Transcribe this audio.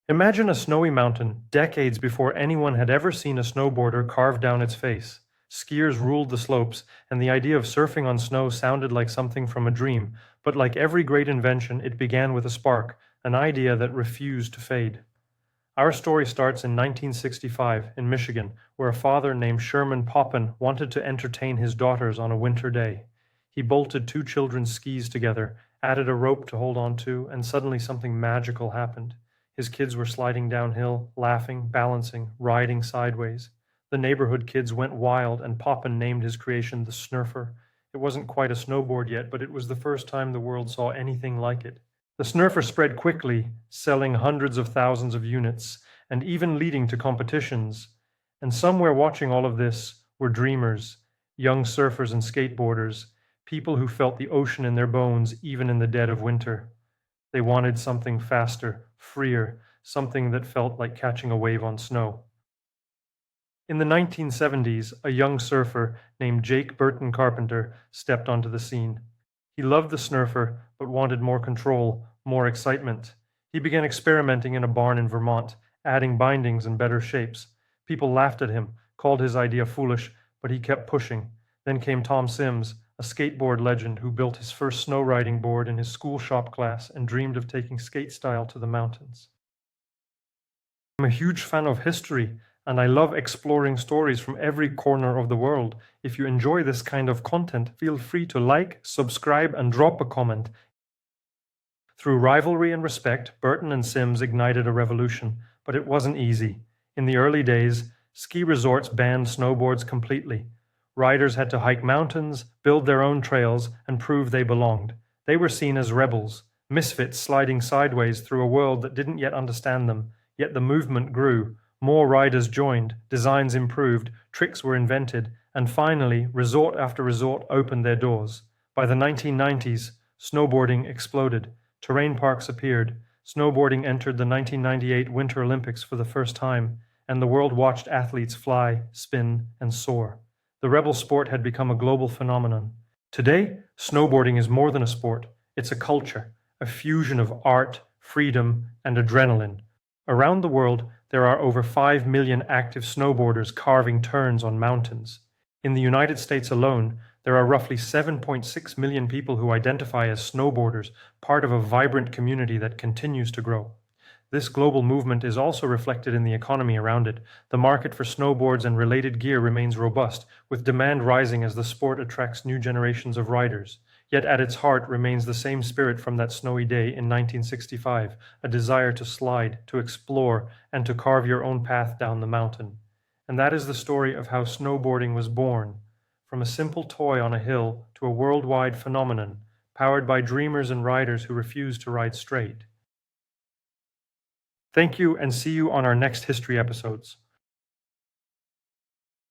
Imagine a snowy mountain, decades before anyone had ever seen a snowboarder carve down its face. Skiers ruled the slopes, and the idea of surfing on snow sounded like something from a dream, but like every great invention, it began with a spark, an idea that refused to fade. Our story starts in 1965 in Michigan, where a father named Sherman Poppen wanted to entertain his daughters on a winter day. He bolted two children's skis together, added a rope to hold on to, and suddenly something magical happened. His kids were sliding downhill, laughing, balancing, riding sideways. The neighborhood kids went wild, and Poppen named his creation the Snurfer. It wasn't quite a snowboard yet, but it was the first time the world saw anything like it. The Snurfer spread quickly, selling hundreds of thousands of units, and even leading to competitions. And somewhere watching all of this were dreamers, young surfers and skateboarders, people who felt the ocean in their bones even in the dead of winter. They wanted something faster, freer, something that felt like catching a wave on snow. In the 1970s, a young surfer named Burton Carpenter stepped onto the scene. He loved the Snurfer, but wanted more control, more excitement. He began experimenting in a barn in Vermont, adding bindings and better shapes. People laughed at him, called his idea foolish, but he kept pushing. Then came Tom Sims, a skateboard legend who built his first snow riding board in his school shop class and dreamed of taking skate style to the mountains. I'm a huge fan of history, and I love exploring stories from every corner of the world. If you enjoy this kind of content, feel free to like, subscribe, and drop a comment. Through rivalry and respect, Burton and Sims ignited a revolution, but it wasn't easy. In the early days, ski resorts banned snowboards completely. Riders had to hike mountains, build their own trails, and prove they belonged. They were seen as rebels, misfits sliding sideways through a world that didn't yet understand them. Yet the movement grew. More riders joined, designs improved, tricks were invented, and finally, resort after resort opened their doors. By the 1990s, snowboarding exploded. Terrain parks appeared. Snowboarding entered the 1998 Winter Olympics for the first time, and the world watched athletes fly, spin, and soar. The rebel sport had become a global phenomenon. Today, snowboarding is more than a sport. It's a culture, a fusion of art, freedom, and adrenaline. Around the world, there are over 5 million active snowboarders carving turns on mountains. In the United States alone, there are roughly 7.6 million people who identify as snowboarders, part of a vibrant community that continues to grow. This global movement is also reflected in the economy around it. The market for snowboards and related gear remains robust, with demand rising as the sport attracts new generations of riders. Yet at its heart remains the same spirit from that snowy day in 1965, a desire to slide, to explore, and to carve your own path down the mountain. And that is the story of how snowboarding was born, from a simple toy on a hill to a worldwide phenomenon, powered by dreamers and riders who refuse to ride straight. Thank you, and see you on our next history episodes.